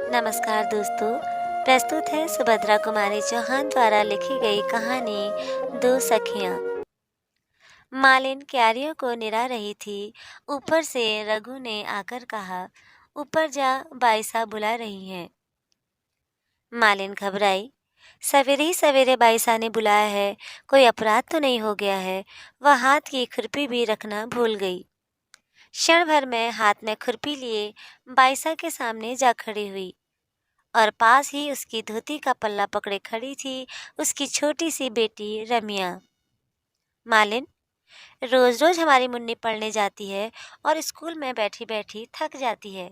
नमस्कार दोस्तों। प्रस्तुत है सुभद्रा कुमारी चौहान द्वारा लिखी गई कहानी दो सखियां। मालिन क्यारियों को निरा रही थी। ऊपर से रघु ने आकर कहा, ऊपर जा, बाईसा बुला रही हैं। मालिन घबराई। सवेरे ही सवेरे बाईसा ने बुलाया है, कोई अपराध तो नहीं हो गया है। वह हाथ की खुरपी भी रखना भूल गई। क्षण भर में हाथ में खुरपी लिए बाईसा के सामने जा खड़ी हुई और पास ही उसकी धोती का पल्ला पकड़े खड़ी थी उसकी छोटी सी बेटी रमिया। मालिन, रोज रोज हमारी मुन्नी पढ़ने जाती है और स्कूल में बैठी बैठी थक जाती है।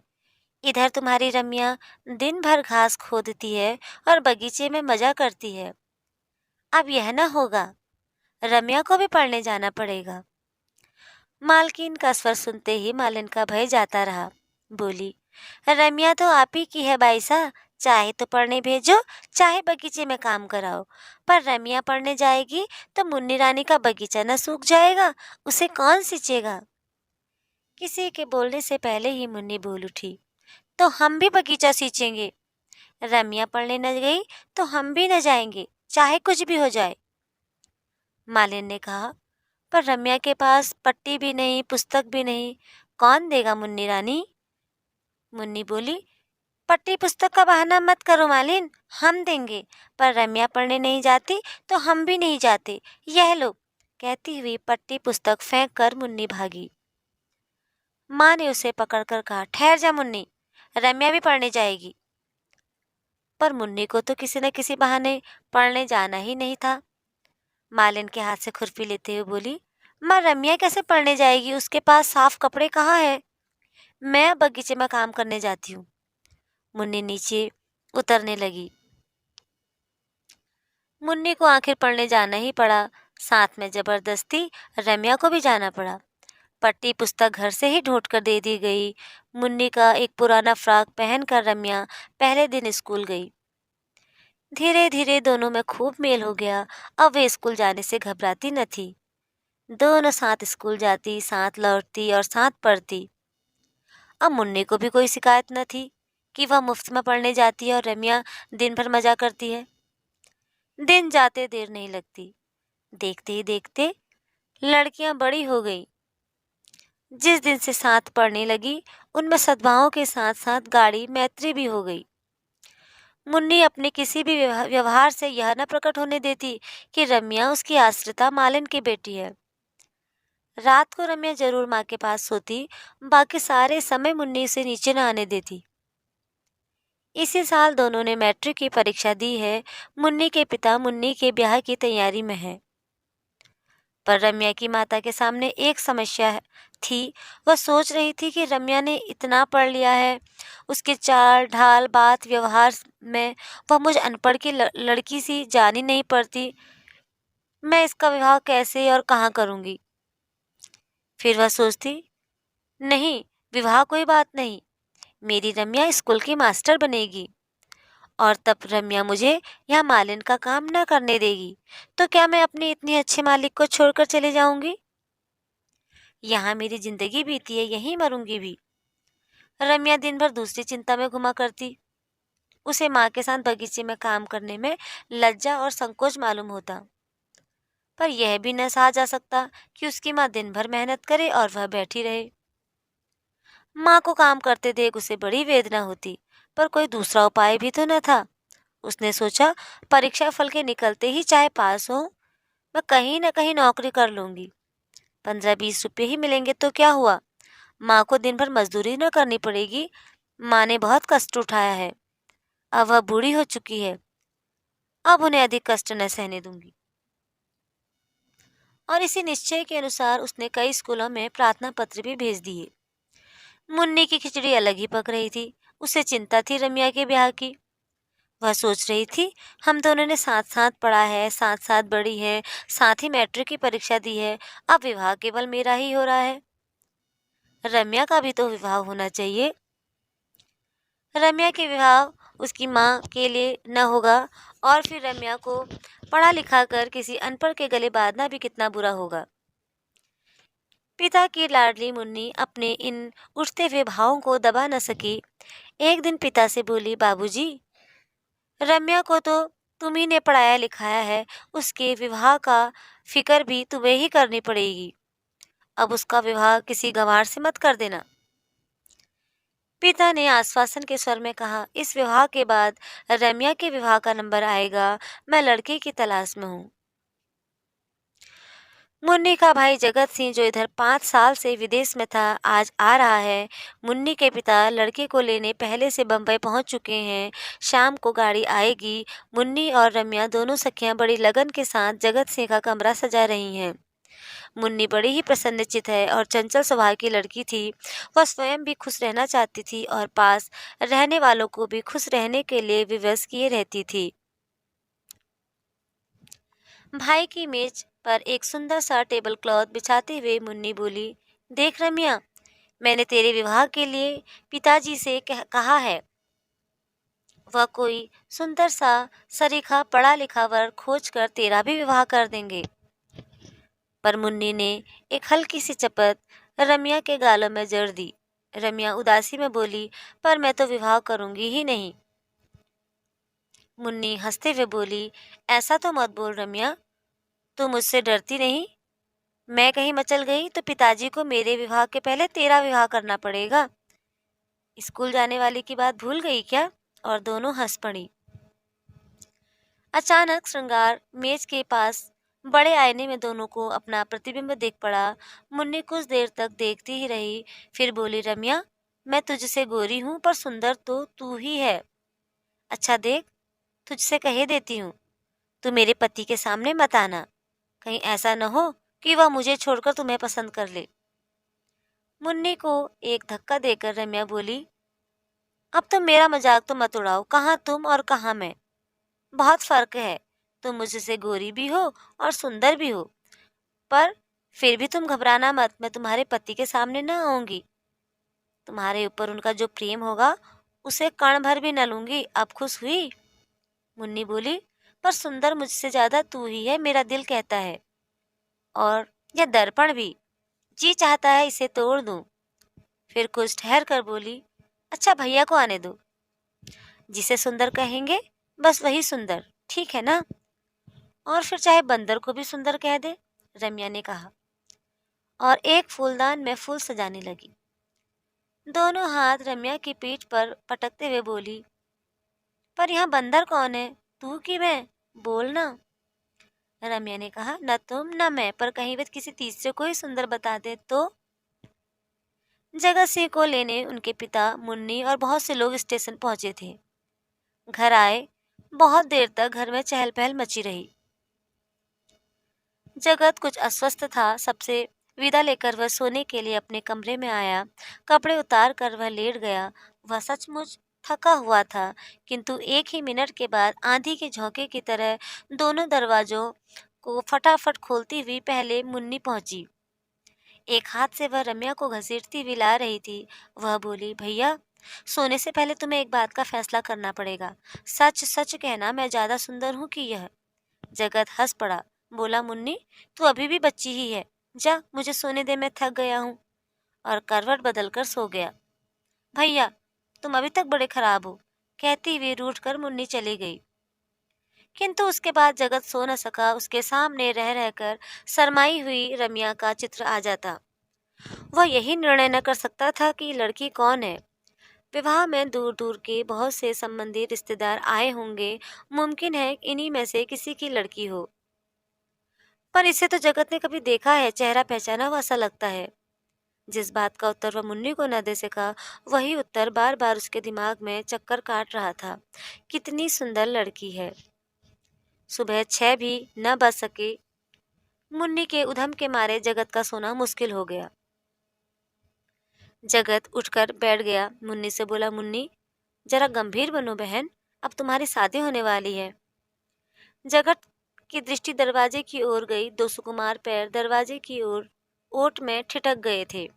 इधर तुम्हारी रमिया दिन भर घास खोदती है और बगीचे में मजा करती है। अब यह न होगा, रमिया को भी पढ़ने जाना पड़ेगा। मालकिन का स्वर सुनते ही मालिन का भय जाता रहा। बोली, रमिया तो आप ही की है बाईसा, चाहे तो पढ़ने भेजो, चाहे बगीचे में काम कराओ। पर रमिया पढ़ने जाएगी तो मुन्नी रानी का बगीचा न सूख जाएगा, उसे कौन सींचेगा। किसी के बोलने से पहले ही मुन्नी बोल उठी, तो हम भी बगीचा सींचेंगे। रमिया पढ़ने न गई तो हम भी न जाएंगे, चाहे कुछ भी हो जाए। मालिन ने कहा, पर रम्या के पास पट्टी भी नहीं, पुस्तक भी नहीं, कौन देगा मुन्नी रानी। मुन्नी बोली, पट्टी पुस्तक का बहाना मत करो मालिन, हम देंगे। पर रम्या पढ़ने नहीं जाती तो हम भी नहीं जाते। यह लो, कहती हुई पट्टी पुस्तक फेंक कर मुन्नी भागी। माँ ने उसे पकड़कर कहा, ठहर जा मुन्नी, रम्या भी पढ़ने जाएगी। पर मुन्नी को तो किसी न किसी बहाने पढ़ने जाना ही नहीं था। मालिन के हाथ से खुरपी लेते हुए बोली, माँ, रम्या कैसे पढ़ने जाएगी, उसके पास साफ कपड़े कहाँ है। मैं बगीचे में काम करने जाती हूँ। मुन्नी नीचे उतरने लगी। मुन्नी को आखिर पढ़ने जाना ही पड़ा, साथ में जबरदस्ती रम्या को भी जाना पड़ा। पट्टी पुस्तक घर से ही ढूंढ कर दे दी गई। मुन्नी का एक पुराना फ्रॉक पहनकर रम्या पहले दिन स्कूल गई। धीरे धीरे दोनों में खूब मेल हो गया। अब वे स्कूल जाने से घबराती न थी। दोनों साथ स्कूल जाती, साथ लौटती और साथ पढ़ती। अब मुन्नी को भी कोई शिकायत न थी कि वह मुफ्त में पढ़ने जाती है और रम्या दिन भर मजा करती है। दिन जाते देर नहीं लगती। देखते ही देखते लड़कियां बड़ी हो गई। जिस दिन से साथ पढ़ने लगी, उनमें सद्भाव के साथ साथ गाढ़ी मैत्री भी हो गई। मुन्नी अपने किसी भी व्यवहार से यह न प्रकट होने देती कि रम्या उसकी आश्रिता मालिन की बेटी है। रात को रम्या जरूर माँ के पास सोती, बाकी सारे समय मुन्नी उसे नीचे न आने देती। इसी साल दोनों ने मैट्रिक की परीक्षा दी है। मुन्नी के पिता मुन्नी के ब्याह की तैयारी में है। पर रम्या की माता के सामने एक समस्या थी। वह सोच रही थी कि रम्या ने इतना पढ़ लिया है, उसके चाल ढाल बात व्यवहार में वह मुझ अनपढ़ की लड़की सी जान ही नहीं पड़ती। मैं इसका विवाह कैसे और कहाँ करूँगी। फिर वह सोचती, नहीं, विवाह कोई बात नहीं, मेरी रम्या स्कूल की मास्टर बनेगी और तब रम्या मुझे यहाँ मालिन का काम न करने देगी। तो क्या मैं अपने इतने अच्छे मालिक को छोड़कर चले जाऊंगी। यहाँ मेरी जिंदगी बीती है, यहीं मरूंगी भी। रम्या दिन भर दूसरी चिंता में घुमा करती। उसे माँ के साथ बगीचे में काम करने में लज्जा और संकोच मालूम होता। पर यह भी न सहा जा सकता कि उसकी माँ दिन भर मेहनत करे और वह बैठी रहे। माँ को काम करते देख उसे बड़ी वेदना होती, पर कोई दूसरा उपाय भी तो न था। उसने सोचा, परीक्षा फल के निकलते ही चाहे पास हो, मैं कहीं न कहीं नौकरी कर लूंगी। 15-20 रुपये ही मिलेंगे तो क्या हुआ, माँ को दिन भर मजदूरी न करनी पड़ेगी। माँ ने बहुत कष्ट उठाया है, अब वह बूढ़ी हो चुकी है, अब उन्हें अधिक कष्ट न सहने दूंगी। और इसी निश्चय के अनुसार उसने कई स्कूलों में प्रार्थना पत्र भी भेज दिए। मुन्नी की खिचड़ी अलग ही पक रही थी। उसे चिंता थी रम्या के ब्याह की। वह सोच रही थी, हम दोनों ने साथ साथ पढ़ा है, साथ साथ बड़ी है, साथ ही मैट्रिक की परीक्षा दी है, अब विवाह केवल मेरा ही हो रहा है, रम्या का भी तो विवाह होना चाहिए। रम्या के विवाह उसकी माँ के लिए न होगा और फिर रम्या को पढ़ा लिखा कर किसी अनपढ़ के गले बांधना भी कितना बुरा होगा। पिता की लाडली मुन्नी अपने इन उठते हुए भावों को दबा न सकी। एक दिन पिता से बोली, बाबूजी, रम्या को तो तुम्ही ने पढ़ाया लिखाया है, उसके विवाह का फिक्र भी तुम्हें ही करनी पड़ेगी। अब उसका विवाह किसी गंवार से मत कर देना। पिता ने आश्वासन के स्वर में कहा, इस विवाह के बाद रम्या के विवाह का नंबर आएगा। मैं लड़के की तलाश में हूँ। मुन्नी का भाई जगत सिंह, जो इधर 5 साल से विदेश में था, आज आ रहा है। मुन्नी के पिता लड़के को लेने पहले से बम्बई पहुंच चुके हैं। शाम को गाड़ी आएगी। मुन्नी और रम्या दोनों सखियां बड़ी लगन के साथ जगत सिंह का कमरा सजा रही हैं। मुन्नी बड़ी ही प्रसन्नचित है और चंचल स्वभाव की लड़की थी। वह स्वयं भी खुश रहना चाहती थी और पास रहने वालों को भी खुश रहने के लिए विवश किए रहती थी। भाई की मेज पर एक सुंदर सा टेबल क्लॉथ बिछाते हुए मुन्नी बोली, देख रम्या, मैंने तेरे विवाह के लिए पिताजी से कहा है। वह कोई सुंदर सा सरीखा पढ़ा लिखा वर खोज कर तेरा भी विवाह कर देंगे। पर मुन्नी ने एक हल्की सी चपत रम्या के गालों में जड़ दी। रम्या उदासी में बोली, पर मैं तो विवाह करूंगी ही नहीं। मुन्नी हंसते हुए बोली, ऐसा तो मत बोल रम्या, तू मुझसे डरती नहीं? मैं कहीं मचल गई तो पिताजी को मेरे विवाह के पहले तेरा विवाह करना पड़ेगा। स्कूल जाने वाली की बात भूल गई क्या? और दोनों हंस पड़ी। अचानक श्रृंगार मेज के पास बड़े आईने में दोनों को अपना प्रतिबिंब देख पड़ा। मुन्नी कुछ देर तक देखती ही रही, फिर बोली, रम्या, मैं तुझसे गोरी हूं पर सुंदर तो तू ही है। अच्छा देख, तुझसे कह देती हूँ, तू मेरे पति के सामने मत आना। कहीं ऐसा न हो कि वह मुझे छोड़कर तुम्हें पसंद कर ले। मुन्नी को एक धक्का देकर रम्या बोली, अब तुम मेरा मजाक तो मत उड़ाओ। कहाँ तुम और कहाँ मैं? बहुत फर्क है। तुम मुझसे गोरी भी हो और सुंदर भी हो, पर फिर भी तुम घबराना मत, मैं तुम्हारे पति के सामने न आऊंगी। तुम्हारे ऊपर उनका जो प्रेम होगा उसे कण भर भी न लूंगी। अब खुश हुई? मुन्नी बोली, पर सुंदर मुझसे ज्यादा तू ही है, मेरा दिल कहता है। और यह दर्पण भी जी चाहता है इसे तोड़ दूं। फिर कुछ ठहर कर बोली, अच्छा भैया को आने दो। जिसे सुंदर कहेंगे बस वही सुंदर, ठीक है ना? और फिर चाहे बंदर को भी सुंदर कह दे, रम्या ने कहा और एक फूलदान में फूल सजाने लगी। दोनों हाथ रम्या की पीठ पर पटकते हुए बोली, पर यहाँ बंदर कौन है, तू कि मैं? बोल ना। रम्या ने कहा, न तुम न मैं, पर कहीं वे किसी तीसरे को ही सुंदर बता दे तो? जगत सिंह को लेने उनके पिता, मुन्नी और बहुत से लोग स्टेशन पहुंचे थे। घर आए। बहुत देर तक घर में चहल पहल मची रही। जगत कुछ अस्वस्थ था। सबसे विदा लेकर वह सोने के लिए अपने कमरे में आया। कपड़े उतार कर वह लेट गया। वह सचमुच थका हुआ था, किंतु एक ही मिनट के बाद आंधी के झोंके की तरह दोनों दरवाजों को फटाफट खोलती हुई पहले मुन्नी पहुंची। एक हाथ से वह रम्या को घसीटती हुई ला रही थी। वह बोली, भैया, सोने से पहले तुम्हें एक बात का फैसला करना पड़ेगा। सच सच कहना, मैं ज्यादा सुंदर हूँ कि यह? जगत हंस पड़ा। बोला, मुन्नी, तू अभी भी बच्ची ही है। जा, मुझे सोने दे, मैं थक गया हूँ। और करवट बदलकर सो गया। भैया, तुम अभी तक बड़े खराब हो, कहती हुई रूठ कर मुन्नी चली गई। किंतु उसके बाद जगत सो न सका। उसके सामने रह रहकर शरमाई हुई रम्या का चित्र आ जाता। वह यही निर्णय न कर सकता था कि लड़की कौन है। विवाह में दूर दूर के बहुत से संबंधी रिश्तेदार आए होंगे। मुमकिन है इन्हीं में से किसी की लड़की हो, पर इसे तो जगत ने कभी देखा है, चेहरा पहचाना हुआ सा लगता है। जिस बात का उत्तर वह मुन्नी को न दे सका, वही उत्तर बार बार उसके दिमाग में चक्कर काट रहा था। कितनी सुंदर लड़की है। सुबह 6 भी न बज सके। मुन्नी के उधम के मारे जगत का सोना मुश्किल हो गया। जगत उठकर बैठ गया। मुन्नी से बोला, मुन्नी, जरा गंभीर बनो बहन, अब तुम्हारी शादी होने वाली है। जगत की दृष्टि दरवाजे की ओर गई। दो सुकुमार पैर दरवाजे की ओर ओट में ठिठक गए थे।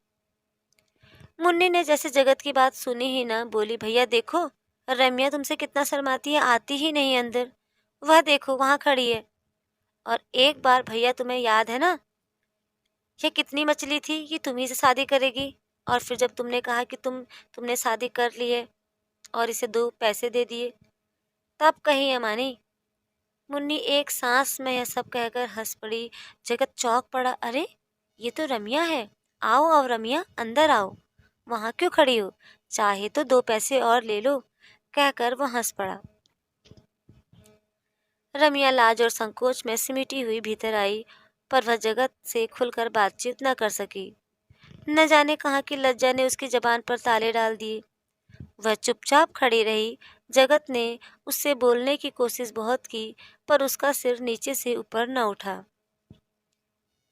मुन्नी ने जैसे जगत की बात सुनी ही ना, बोली, भैया देखो, रम्या तुमसे कितना शर्माती है, आती ही नहीं अंदर। वह देखो वहां खड़ी है। और एक बार भैया, तुम्हें याद है ना, यह कितनी मचली थी कि तुम्ही से शादी करेगी, और फिर जब तुमने कहा कि तुमने शादी कर ली है, और इसे 2 पैसे दे दिए। तब कहीं अमानी। मुन्नी एक सांस में यह सब कहकर हंस पड़ी। जगत चौंक पड़ा। अरे, ये तो रमिया है। आओ आओ रमिया, अंदर आओ। वहां क्यों खड़ी हो? चाहे तो 2 पैसे और ले लो, कहकर वो हंस पड़ा। रमिया लाज और संकोच में सिमटी हुई भीतर आई, पर वह जगत से खुलकर बातचीत न कर सकी। न जाने कहाँ की लज्जा ने उसकी जबान पर ताले डाल दिए। वह चुपचाप खड़ी रही। जगत ने उससे बोलने की कोशिश बहुत की, पर उसका सिर नीचे से ऊपर न उठा।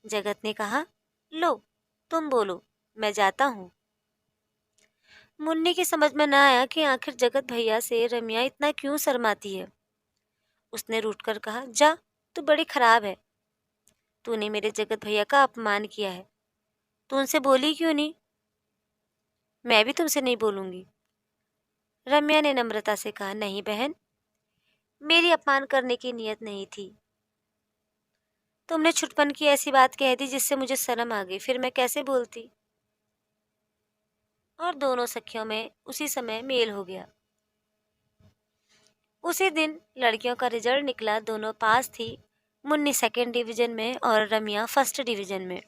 जगत ने कहा, लो, तुम बोलो, मैं जाता हूँ। मुन्नी की समझ में न आया कि आखिर जगत भैया से रमिया इतना क्यों शर्माती है। उसने रूठकर कहा, जा, तू बड़ी खराब है। तूने मेरे जगत भैया का अपमान किया है। तू उनसे बोली क्यों नहीं? मैं भी तुमसे नहीं बोलूंगी। रम्या ने नम्रता से कहा, नहीं बहन, मेरी अपमान करने की नीयत नहीं थी। तुमने छुटपन की ऐसी बात कह दी जिससे मुझे शर्म आ गई, फिर मैं कैसे बोलती। और दोनों सखियों में उसी समय मेल हो गया। उसी दिन लड़कियों का रिजल्ट निकला। दोनों पास थी। मुन्नी 2nd डिवीजन में और रमिया 1st डिवीजन में।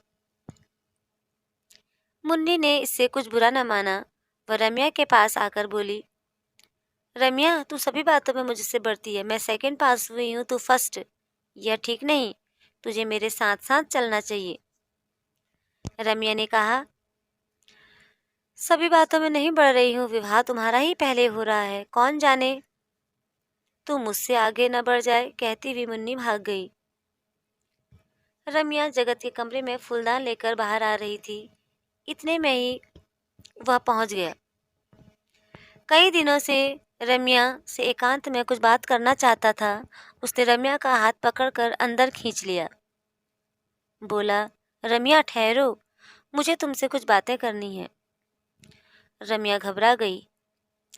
मुन्नी ने इससे कुछ बुरा न माना। वह रमिया के पास आकर बोली, रमिया, तू सभी बातों में मुझसे बढ़ती है। मैं 2nd पास हुई हूँ, तू 1st। यह ठीक नहीं। तुझे मेरे साथ साथ चलना चाहिए। रमिया ने कहा, सभी बातों में नहीं बढ़ रही हूँ, विवाह तुम्हारा ही पहले हो रहा है, कौन जाने तू मुझसे आगे न बढ़ जाए। कहती हुई मुन्नी भाग गई। रमिया जगत के कमरे में फूलदान लेकर बाहर आ रही थी। इतने में ही वह पहुंच गया। कई दिनों से रमिया से एकांत में कुछ बात करना चाहता था। उसने रमिया का हाथ पकड़कर अंदर खींच लिया। बोला, रमिया ठहरो, मुझे तुमसे कुछ बातें करनी है। रमिया घबरा गई।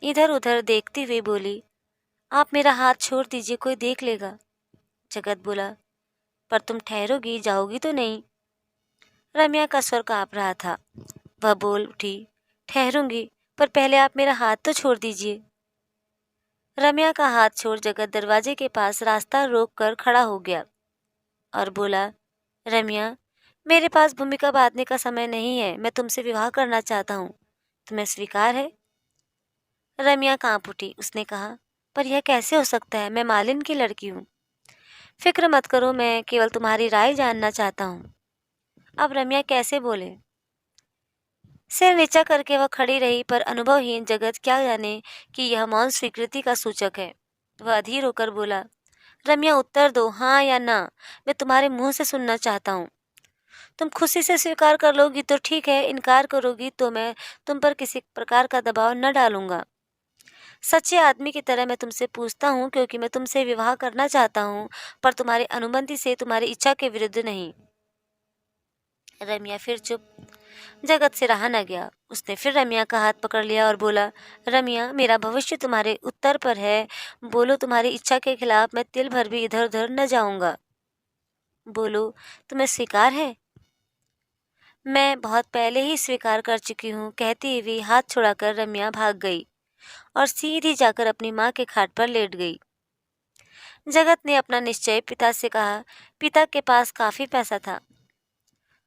इधर उधर देखती हुई बोली, आप मेरा हाथ छोड़ दीजिए, कोई देख लेगा। जगत बोला, पर तुम ठहरोगी, जाओगी तो नहीं? रमिया का स्वर कांप रहा था। वह बोल उठी, ठहरूंगी, पर पहले आप मेरा हाथ तो छोड़ दीजिए। रमिया का हाथ छोड़ जगत दरवाजे के पास रास्ता रोक कर खड़ा हो गया और बोला, रमिया, मेरे पास भूमिका बांधने का समय नहीं है। मैं तुमसे विवाह करना चाहता हूँ। तुम्हें स्वीकार है? रमिया कांप उठी। उसने कहा, पर यह कैसे हो सकता है? मैं मालिन की लड़की हूँ। फिक्र मत करो, मैं केवल तुम्हारी राय जानना चाहता हूँ। अब रमिया कैसे बोले? सिर नीचा करके वह खड़ी रही, पर अनुभवहीन जगत क्या जाने कि यह मौन स्वीकृति का सूचक है। वह अधीर होकर बोला, रमिया, उत्तर दो, हाँ या ना। मैं तुम्हारे मुंह से सुनना चाहता हूँ। तुम खुशी से स्वीकार कर लोगी तो ठीक है, इनकार करोगी तो मैं तुम पर किसी प्रकार का दबाव न डालूंगा। सच्चे आदमी की तरह मैं तुमसे पूछता हूँ, क्योंकि मैं तुमसे विवाह करना चाहता हूँ, पर तुम्हारी अनुमति से, तुम्हारी इच्छा के विरुद्ध नहीं। रमिया फिर चुप। जगत से रहा न गया। उसने फिर रमिया का हाथ पकड़ लिया और बोला, रमिया, मेरा भविष्य तुम्हारे उत्तर पर है। बोलो, तुम्हारी इच्छा के खिलाफ मैं तिल भर भी इधर उधर न जाऊंगा। बोलो, तुम्हें स्वीकार है? मैं बहुत पहले ही स्वीकार कर चुकी हूँ, कहती हुई हाथ छुड़ाकर रमिया भाग गई और सीधी जाकर अपनी माँ के खाट पर लेट गई। जगत ने अपना निश्चय पिता से कहा। पिता के पास काफी पैसा था।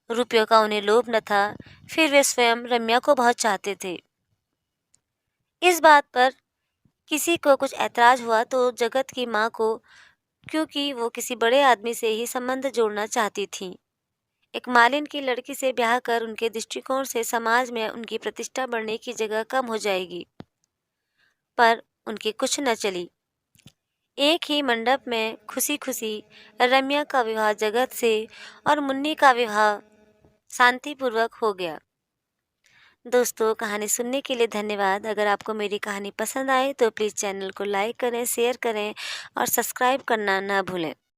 रुपयों का उन्हें लोभ न था, फिर वे स्वयं रम्या को बहुत चाहते थे। इस बात पर किसी को कुछ ऐतराज हुआ तो जगत की माँ को, क्योंकि वो किसी बड़े आदमी से ही संबंध जोड़ना चाहती थी। एक मालिन की लड़की से ब्याह कर उनके दृष्टिकोण से समाज में उनकी प्रतिष्ठा बढ़ने की जगह कम हो जाएगी। पर उनकी कुछ न चली। एक ही मंडप में खुशी खुशी रम्या का विवाह जगत से और मुन्नी का विवाह शांतिपूर्वक हो गया। दोस्तों, कहानी सुनने के लिए धन्यवाद। अगर आपको मेरी कहानी पसंद आए तो प्लीज़ चैनल को लाइक करें, शेयर करें और सब्सक्राइब करना ना भूलें।